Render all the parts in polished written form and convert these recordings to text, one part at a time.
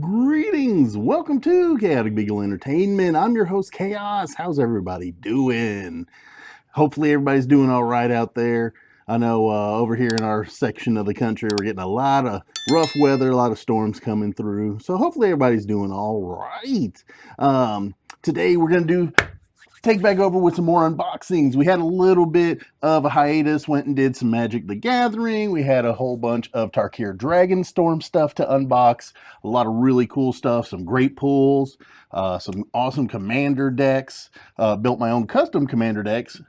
Greetings! Welcome to ChaoticBeagle Entertainment. I'm your host, Chaos. How's everybody doing? Hopefully everybody's doing all right out there. I know over here in our section of the country, we're getting a lot of rough weather, a lot of storms coming through. So hopefully everybody's doing all right. Today we're going to take back over with some more unboxings. We had a little bit of a hiatus, went and did some Magic the Gathering. We had a whole bunch of Takara Dragonstorm stuff to unbox. A lot of really cool stuff, some great pulls, some awesome commander decks. Built my own custom commander decks,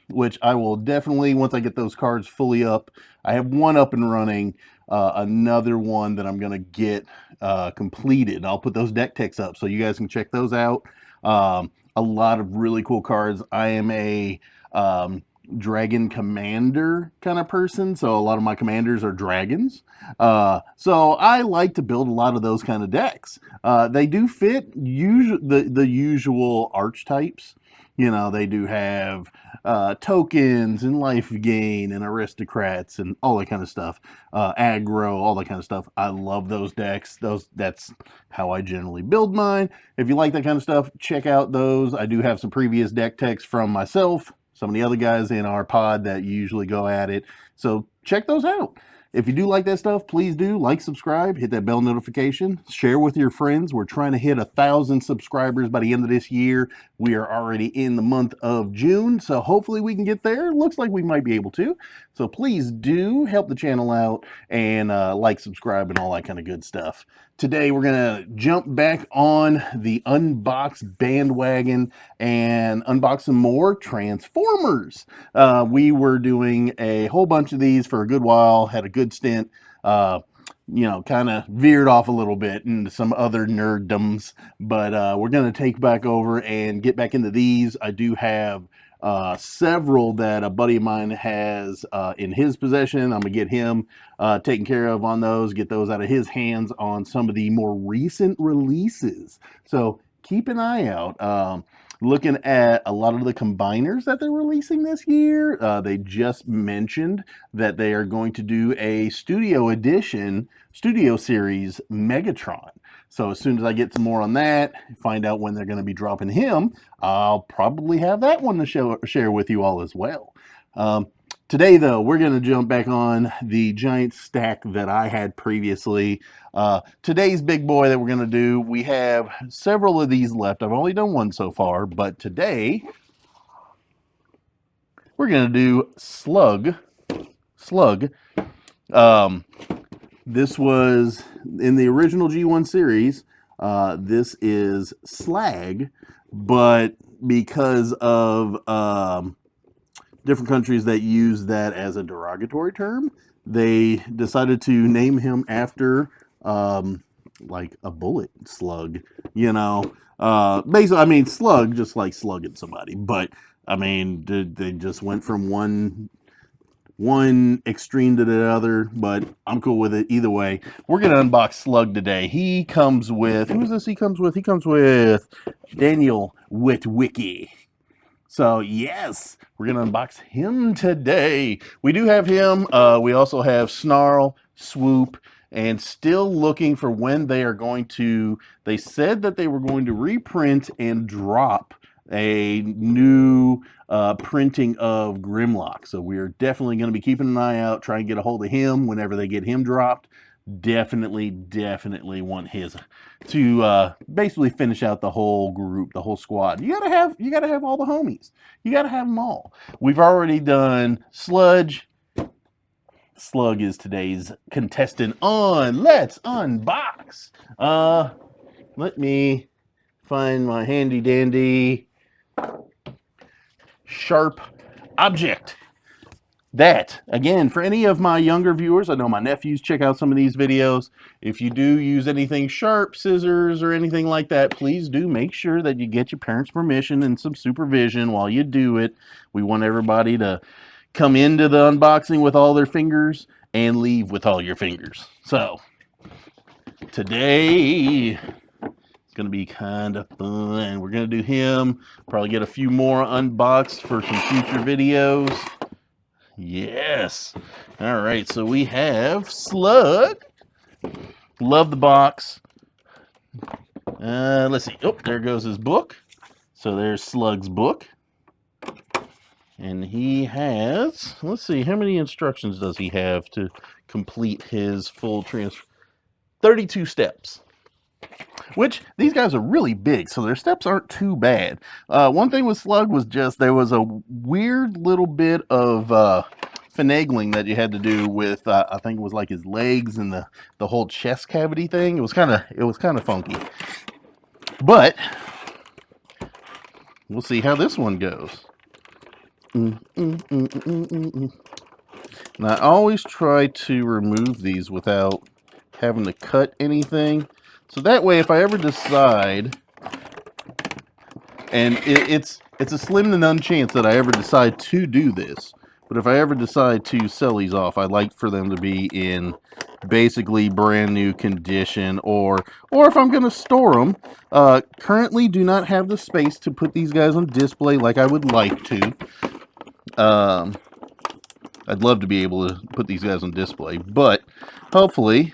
which I will definitely, once I get those cards fully up, I have one up and running, another one that I'm going to get completed. I'll put those deck techs up so you guys can check those out. A lot of really cool cards. I am a dragon commander kind of person, so a lot of my commanders are dragons. So I like to build a lot of those kind of decks. They do fit the usual archetypes. You know, they do have tokens and life gain and aristocrats and all that kind of stuff. Aggro, all that kind of stuff. I love those decks. That's how I generally build mine. If you like that kind of stuff, check out those. I do have some previous deck techs from myself, some of the other guys in our pod that usually go at it. So check those out. If you do like that stuff, please do like, subscribe, hit that bell notification, share with your friends. We're trying to hit 1,000 subscribers by the end of this year. We are already in the month of June, so hopefully we can get there. Looks like we might be able to. So please do help the channel out and like, subscribe, and all that kind of good stuff. Today we're going to jump back on the Unbox bandwagon and unbox some more Transformers. We were doing a whole bunch of these for a good while, had a good stint, you know, kind of veered off a little bit into some other nerddoms, but we're going to take back over and get back into these. I do have several that a buddy of mine has in his possession. I'm gonna get him taken care of on those, get those out of his hands on some of the more recent releases. So keep an eye out. Looking at a lot of the combiners that they're releasing this year. They just mentioned that they are going to do a studio edition, studio series Megatron. So as soon as I get some more on that, find out when they're going to be dropping him, I'll probably have that one to share with you all as well. Today, though, we're going to jump back on the giant stack that I had previously. Today's big boy that we're going to do, we have several of these left. I've only done one so far, but today we're going to do Slug. This was in the original G1 series. This is Slag, but because of different countries that use that as a derogatory term, they decided to name him after like a bullet slug, you know. Basically, I mean, slug, just like slugging somebody, but I mean, they just went from one extreme to the other, but I'm cool with it either way. We're gonna unbox Slug today. He comes with, who is this he comes with? He comes with Daniel Witwicky. So yes, we're gonna unbox him today. We do have him. We also have Snarl, Swoop, and still looking for when they are going to, they said that they were going to reprint and drop a new printing of Grimlock. So we're definitely going to be keeping an eye out, trying to get a hold of him whenever they get him dropped. Definitely want his to basically finish out the whole group, the whole squad. You gotta have all the homies. You gotta have them all. We've already done Sludge. Slug is today's contestant on Let's Unbox. Let me find my handy dandy sharp object. That, again, for any of my younger viewers, I know my nephews check out some of these videos. If you do use anything sharp, scissors, or anything like that, please do make sure that you get your parents' permission and some supervision while you do it. We want everybody to come into the unboxing with all their fingers and leave with all your fingers. So, today, it's going to be kind of fun. We're going to do him, probably get a few more unboxed for some future videos. Yes. All right, so we have Slug. Love the box. Let's see. Oh, there goes his book. So there's Slug's book. And he has, let's see, how many instructions does he have to complete his full transfer? 32 steps. Which, these guys are really big, so their steps aren't too bad. One thing with Slug was just, there was a weird little bit of finagling that you had to do with, I think it was like his legs and the whole chest cavity thing. It was kind of funky. But, we'll see how this one goes. And I always try to remove these without having to cut anything. So that way, if I ever decide, and it's a slim to none chance that I ever decide to do this, but if I ever decide to sell these off, I'd like for them to be in basically brand new condition, or if I'm going to store them. Currently do not have the space to put these guys on display like I would like to. I'd love to be able to put these guys on display, but hopefully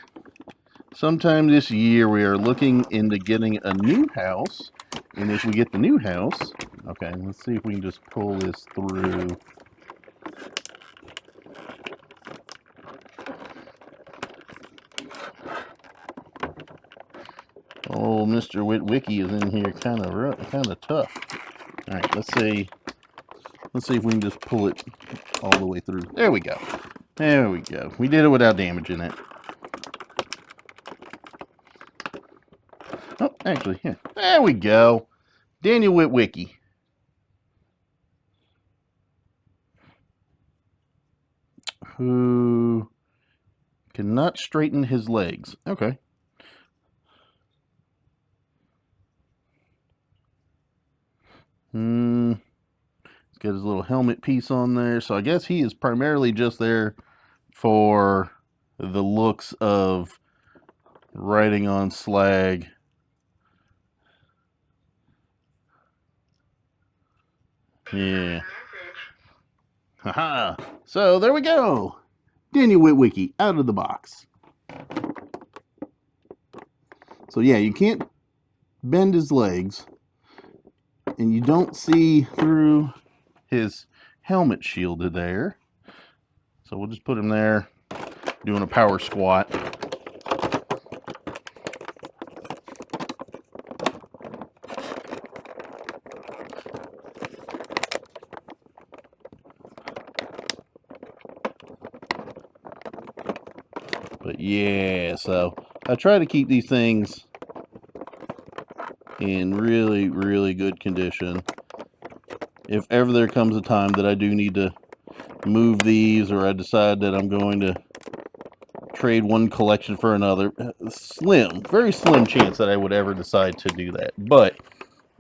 sometime this year we are looking into getting a new house. And if we get the new house, okay, let's see if we can just pull this through. Oh, Mr. Witwicky is in here kind of tough. All right, let's see if we can just pull it all the way through. There we go. There we go. We did it without damaging it. Oh, actually, yeah. There we go. Daniel Witwicky. Who cannot straighten his legs. Okay. He's got his little helmet piece on there. So I guess he is primarily just there for the looks of riding on Slag. Yeah. Haha. So there we go. Daniel Witwicky out of the box. So yeah, you can't bend his legs, and you don't see through his helmet shield there. So we'll just put him there doing a power squat. But yeah, so I try to keep these things in really, really good condition. If ever there comes a time that I do need to move these, or I decide that I'm going to trade one collection for another, very slim chance that I would ever decide to do that. But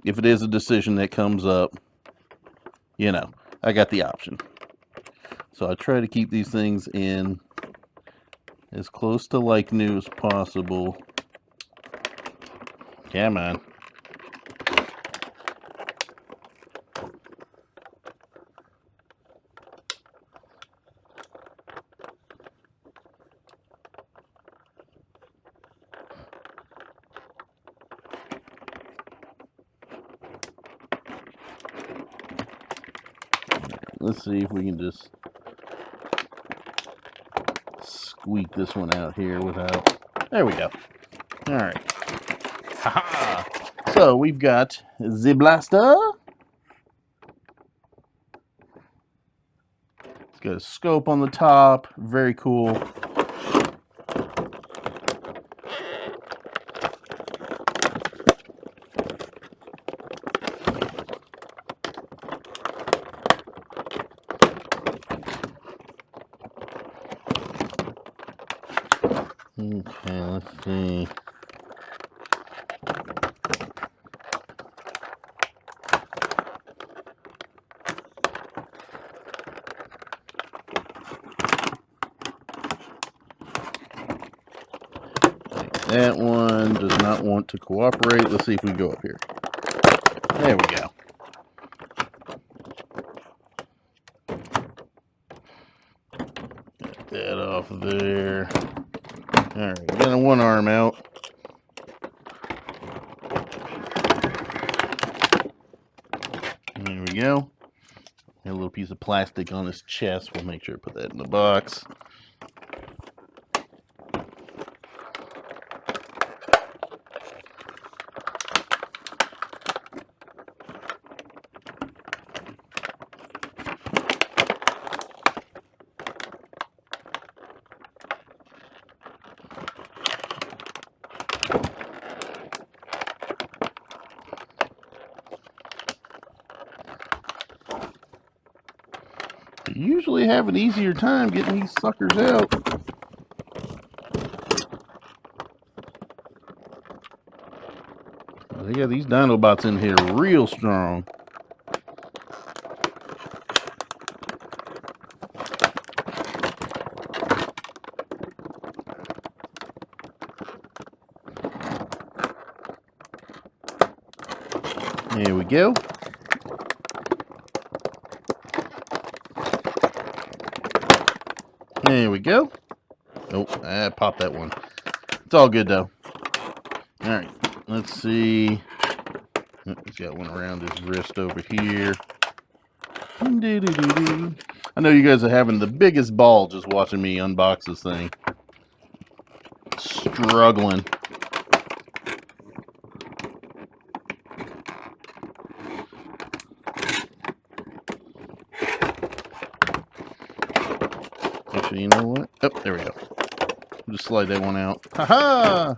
if it is a decision that comes up, you know, I got the option. So I try to keep these things in as close to like new as possible. Come on. Let's see if we can just squeak this one out here without... There we go. All right. Haha. So we've got the blaster. It's got a scope on the top. Very cool. Okay, let's see. That one does not want to cooperate. Let's see if we can go up here. There we go. that off of there. Alright, got one arm out. There we go. Got a little piece of plastic on his chest. We'll make sure to put that in the box. You usually have an easier time getting these suckers out. They got these Dinobots in here real strong. There we go. There we go. Oh, I popped that one. It's all good though. Alright, let's see. Oh, he's got one around his wrist over here. I know you guys are having the biggest ball just watching me unbox this thing. Struggling. Actually, you know what? Oh, there we go. Just slide that one out. Haha!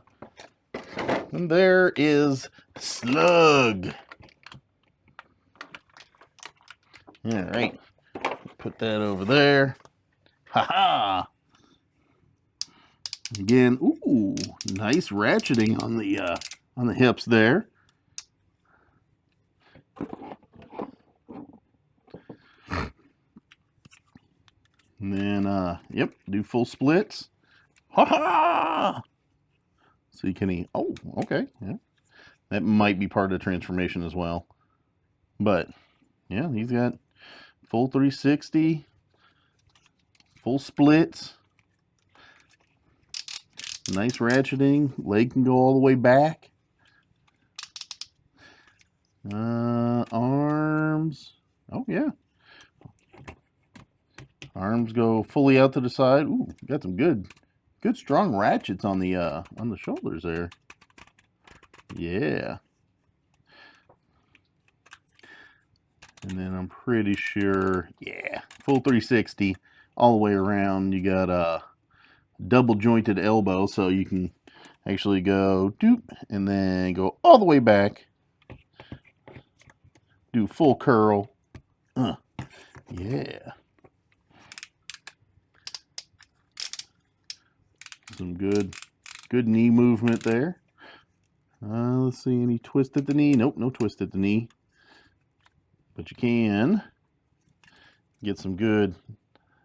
And there is Slug. Alright. Put that over there. Haha! Again, ooh, nice ratcheting on the hips there. And then, yep, do full splits. Ha ha! See, can he? Oh, okay. Yeah, that might be part of the transformation as well. But yeah, he's got full 360, full splits, nice ratcheting. Leg can go all the way back. Arms. Oh yeah. Arms go fully out to the side. Ooh, got some good strong ratchets on the shoulders there. Yeah. And then I'm pretty sure, yeah, full 360 all the way around. You got a double jointed elbow, so you can actually go doop and then go all the way back. Do full curl. Yeah. Some good knee movement there. Let's see, any twist at the knee? Nope, no twist at the knee. But you can get some good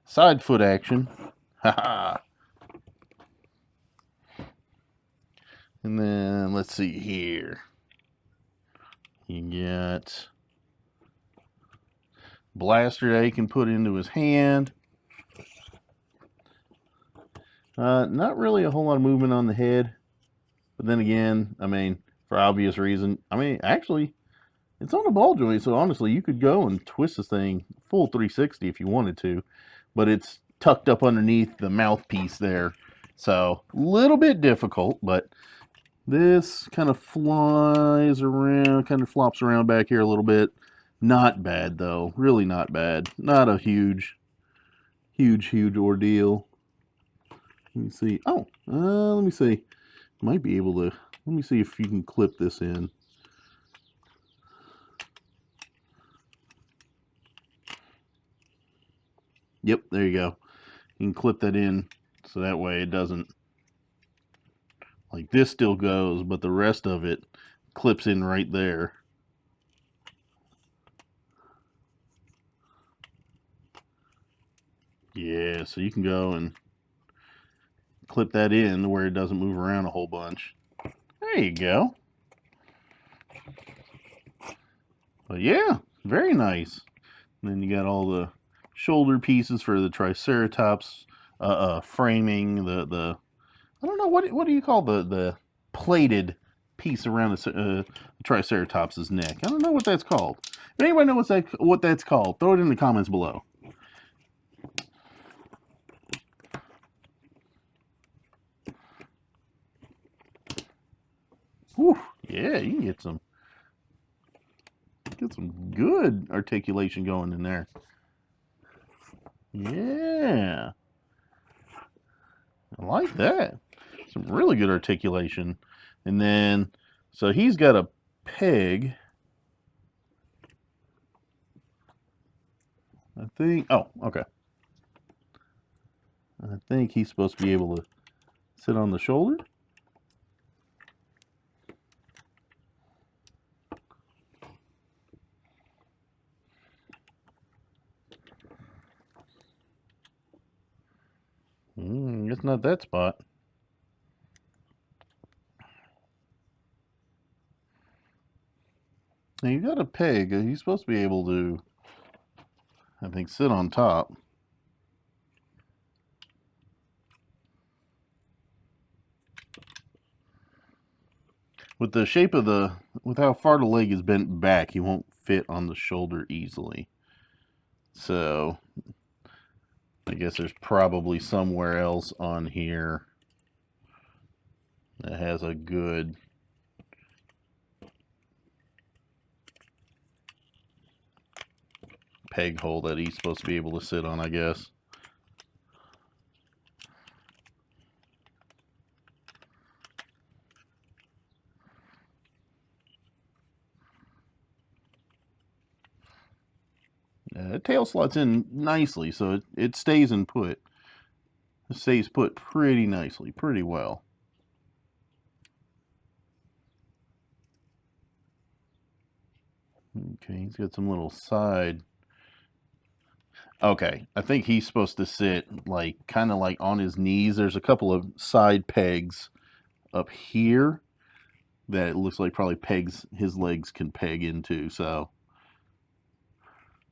side foot action. Haha. And then let's see here. You get blaster that he can put into his hand. Not really a whole lot of movement on the head. But then again, I mean, for obvious reason, I mean, actually, it's on a ball joint, so honestly, you could go and twist this thing full 360 if you wanted to. But it's tucked up underneath the mouthpiece there. So, a little bit difficult, but this kind of flies around, kind of flops around back here a little bit. Not bad, though. Really not bad. Not a huge ordeal. Let me see. Oh, let me see. Might be able to. Let me see if you can clip this in. Yep, there you go. You can clip that in so that way it doesn't, like this still goes, but the rest of it clips in right there. Yeah, so you can go and clip that in where it doesn't move around a whole bunch. There you go. But yeah, very nice. And then you got all the shoulder pieces for the Triceratops framing, the I don't know what do you call the plated piece around the Triceratops' neck. I don't know what that's called. If anybody knows what that's called, throw it in the comments below. Whew, yeah, you can get some good articulation going in there. Yeah, I like that. Some really good articulation. And then, so he's got a peg. I think, oh, okay. I think he's supposed to be able to sit on the shoulder. It's not that spot. Now you got a peg. He's supposed to be able to, I think, sit on top. With the shape of with how far the leg is bent back, he won't fit on the shoulder easily. So, I guess there's probably somewhere else on here that has a good peg hole that he's supposed to be able to sit on, I guess. The tail slots in nicely, so it stays in put. It stays put pretty nicely, pretty well. Okay, he's got some little side. Okay, I think he's supposed to sit like kind of like on his knees. There's a couple of side pegs up here that it looks like probably pegs his legs can peg into, so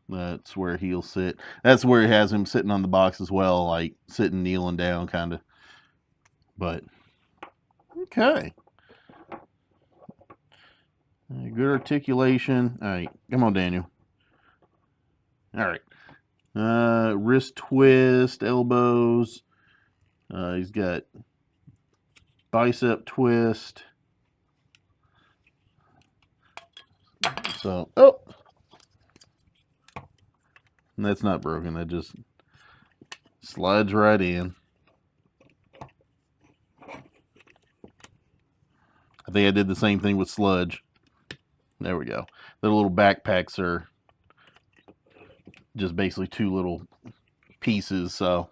that's where he'll sit. That's where he has him sitting on the box as well, like sitting, kneeling down kind of. But okay, good articulation. All right, come on, Daniel. All right, wrist twist, elbows. He's got bicep twist. So, oh, and that's not broken. That just slides right in. I think I did the same thing with Sludge. There we go. The little backpacks are just basically two little pieces, so.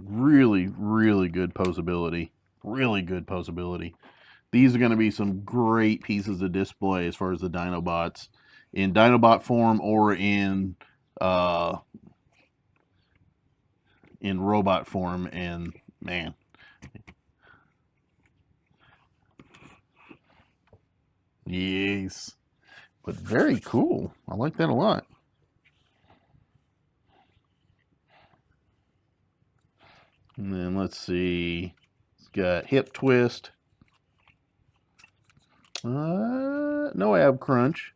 Really, really good posability. Really good posability. These are going to be some great pieces to display as far as the Dinobots. In Dinobot form or in robot form, and man, yes, but very cool. I like that a lot. And then let's see, it's got hip twist, no ab crunch,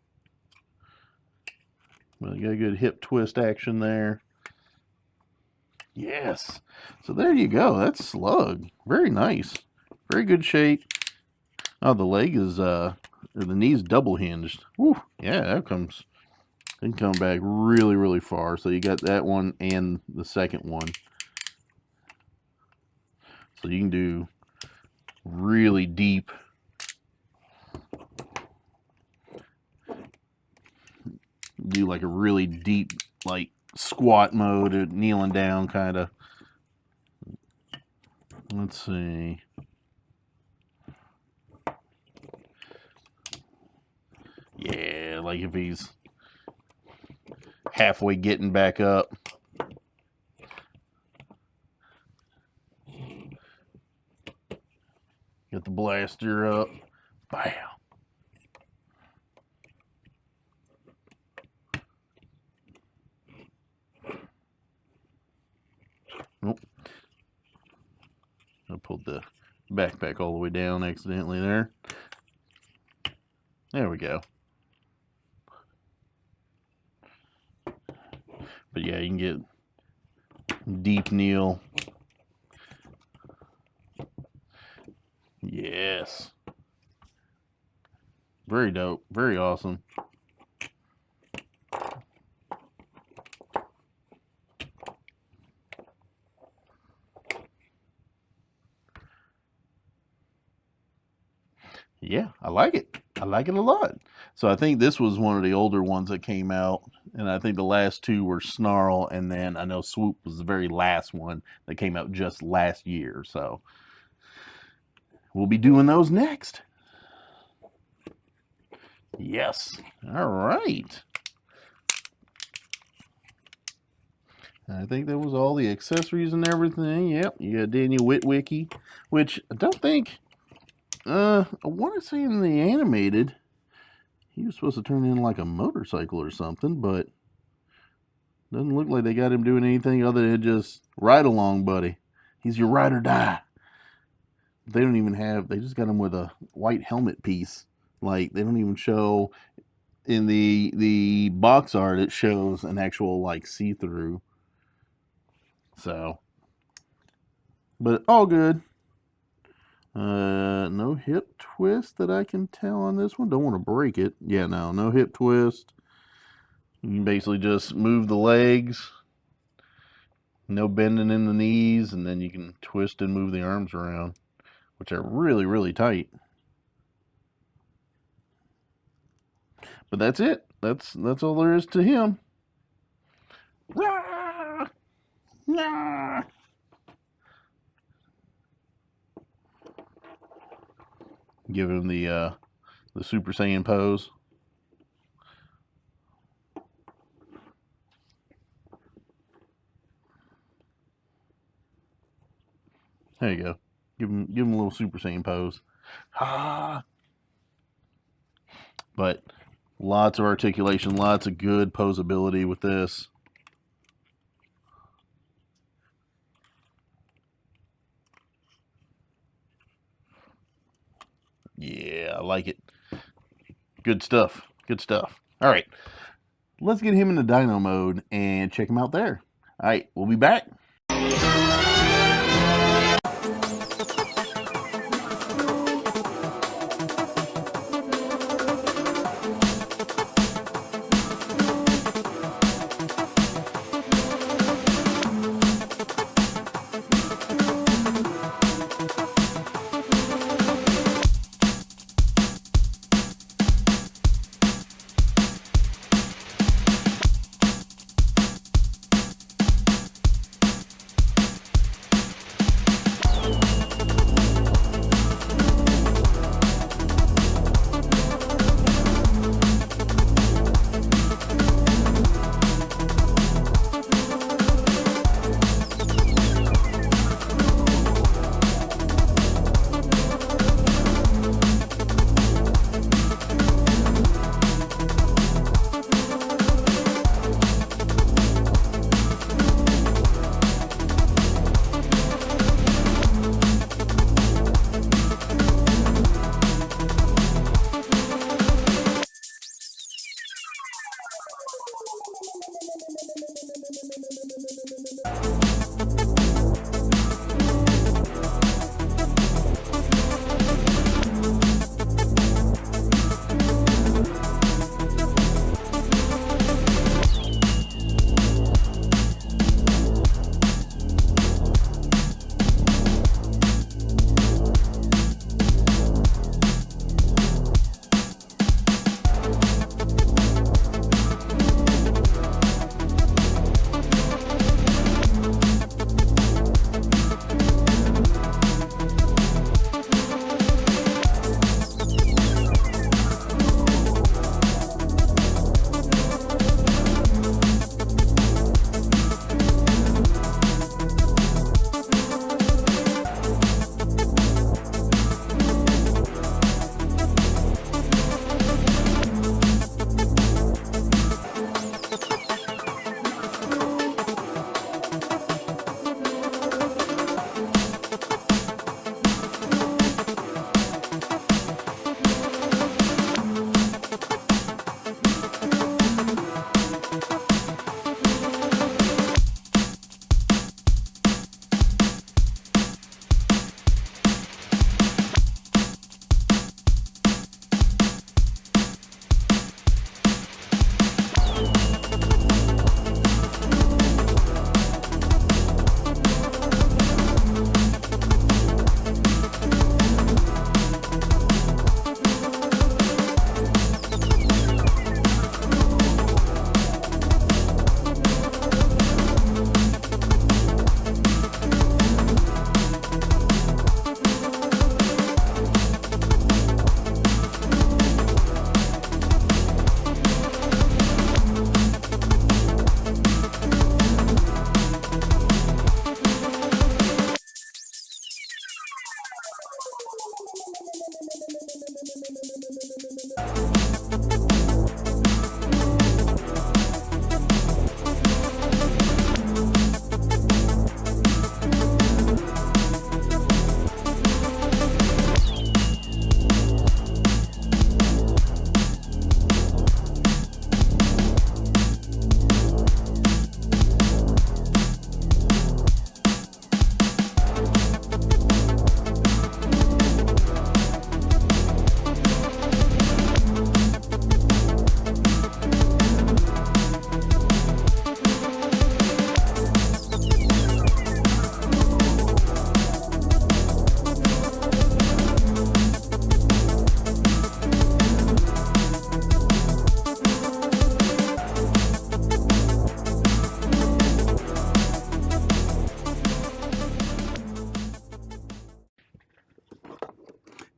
but you got a good hip twist action there. Yes. So there you go. That's Slug. Very nice. Very good shape. Oh, the leg is or the knee's double hinged. Woo. Yeah, that can come back really, really far. So you got that one and the second one. So you can do really deep. Do like a really deep, like squat mode, or kneeling down kind of. Let's see. Yeah, like if he's halfway getting back up. Get the blaster up. Bam. I pulled the backpack all the way down accidentally there. There we go. But yeah, you can get deep kneel. Yes. Very dope. Very awesome. Yeah, I like it. I like it a lot. So I think this was one of the older ones that came out, and I think the last two were Snarl, and then I know Swoop was the very last one that came out just last year. So we'll be doing those next. Yes. All right. I think that was all the accessories and everything. Yep, you got Daniel Witwicky, which I don't think, I want to say in the animated, he was supposed to turn in like a motorcycle or something, but doesn't look like they got him doing anything other than just ride along, buddy. He's your ride or die. They don't even have, they just got him with a white helmet piece. Like, they don't even show, in the box art, it shows an actual, like, see-through. So, but all good. No hip twist that I can tell on this one. Don't want to break it. Yeah, no hip twist. You can basically just move the legs. No bending in the knees, and then you can twist and move the arms around, which are really, really tight. But that's it. That's all there is to him. Rah! Nah! Give him the Super Saiyan pose. There you go. Give him a little Super Saiyan pose. Ah! But lots of articulation, lots of good posability with this. Yeah, I like it. Good stuff. Good stuff. All right. Let's get him into Dino mode and check him out there. All right, we'll be back.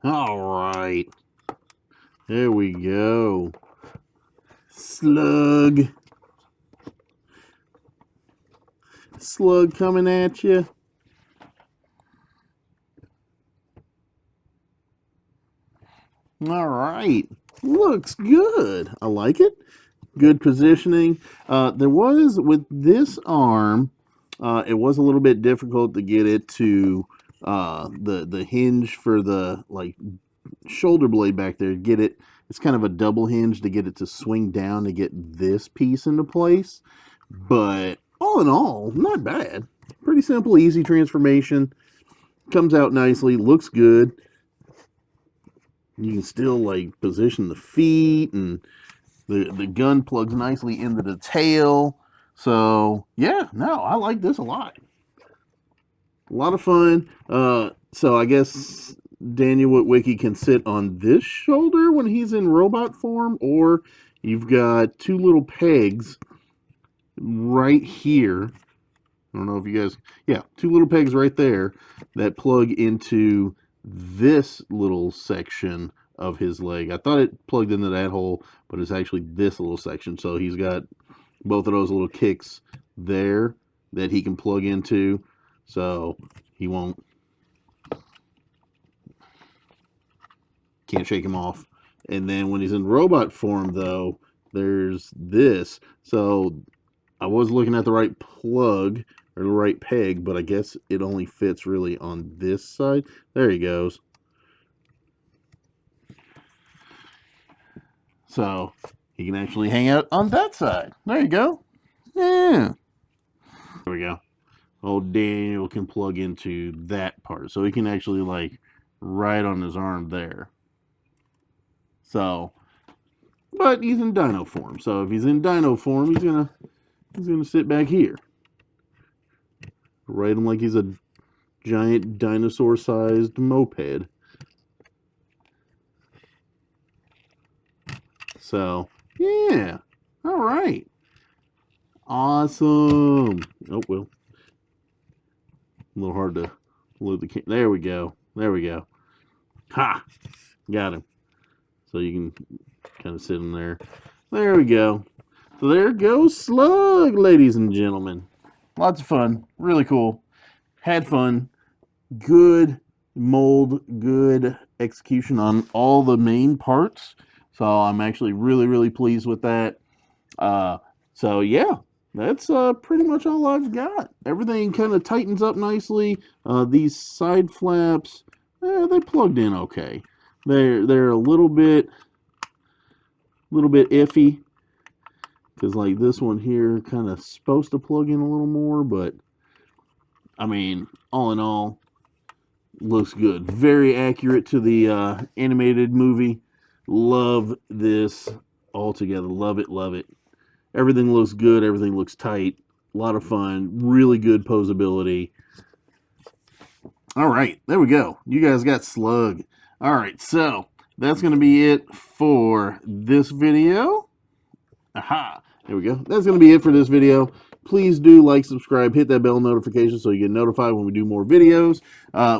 All right. There we go. Slug. Slug coming at you. All right. Looks good. I like it. Good positioning. There was, with this arm, it was a little bit difficult to get it to the hinge for the shoulder blade back there. Get it. It's kind of a double hinge to get it to swing down to get this piece into place. But all in all, not bad. Pretty simple, easy transformation. Comes out nicely. Looks good. You can still position the feet, and the gun plugs nicely into the tail. So yeah, no, I like this a lot. A lot of fun. So I guess Daniel Witwicky can sit on this shoulder when he's in robot form, or you've got two little pegs right here. I don't know if you guys, yeah, two little pegs right there that plug into this little section of his leg. I thought it plugged into that hole, but it's actually this little section. So he's got both of those little kicks there that he can plug into, so he can't shake him off. And then when he's in robot form, though, there's this. So I was looking at the right plug or the right peg, but I guess it only fits really on this side. There he goes. So he can actually hang out on that side. There you go. Yeah. There we go. Old Daniel can plug into that part. So he can actually right on his arm there. So, but he's in dino form. So if he's in dino form, he's gonna sit back here. Ride him like he's a giant dinosaur-sized moped. So, yeah. All right. Awesome. Oh, well. A little hard to load the camera. There we go. There we go. Ha! Got him. So you can kind of sit in there. There we go. So there goes Slug, ladies and gentlemen. Lots of fun. Really cool. Had fun. Good mold. Good execution on all the main parts. So I'm actually really, really pleased with that. So yeah, that's pretty much all I've got. Everything kind of tightens up nicely. These side flaps, they plugged in okay. They're a little bit iffy, because this one here kind of supposed to plug in a little more, but I mean, all in all, looks good. Very accurate to the animated movie. Love this altogether. Love it, love it. Everything looks good. Everything looks tight. A lot of fun. Really good posability. All right, there we go. You guys got Slug. All right, so that's going to be it for this video. Aha, there we go. That's going to be it for this video. Please do like, subscribe, hit that bell notification so you get notified when we do more videos.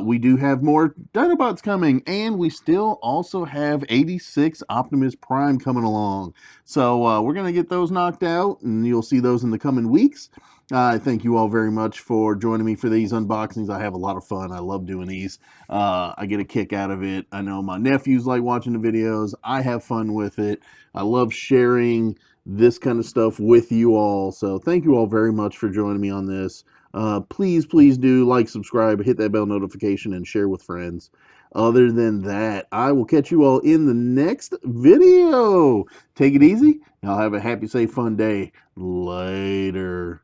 We do have more Dinobots coming, and we still also have 86 Optimus Prime coming along. So we're going to get those knocked out, and you'll see those in the coming weeks. I thank you all very much for joining me for these unboxings. I have a lot of fun. I love doing these. I get a kick out of it. I know my nephews like watching the videos. I have fun with it. I love sharing this kind of stuff with you all. So thank you all very much for joining me on this. Please do like, subscribe, hit that bell notification, and share with friends. Other than that, I will catch you all in the next video. Take it easy. Y'all have a happy, safe, fun day. Later.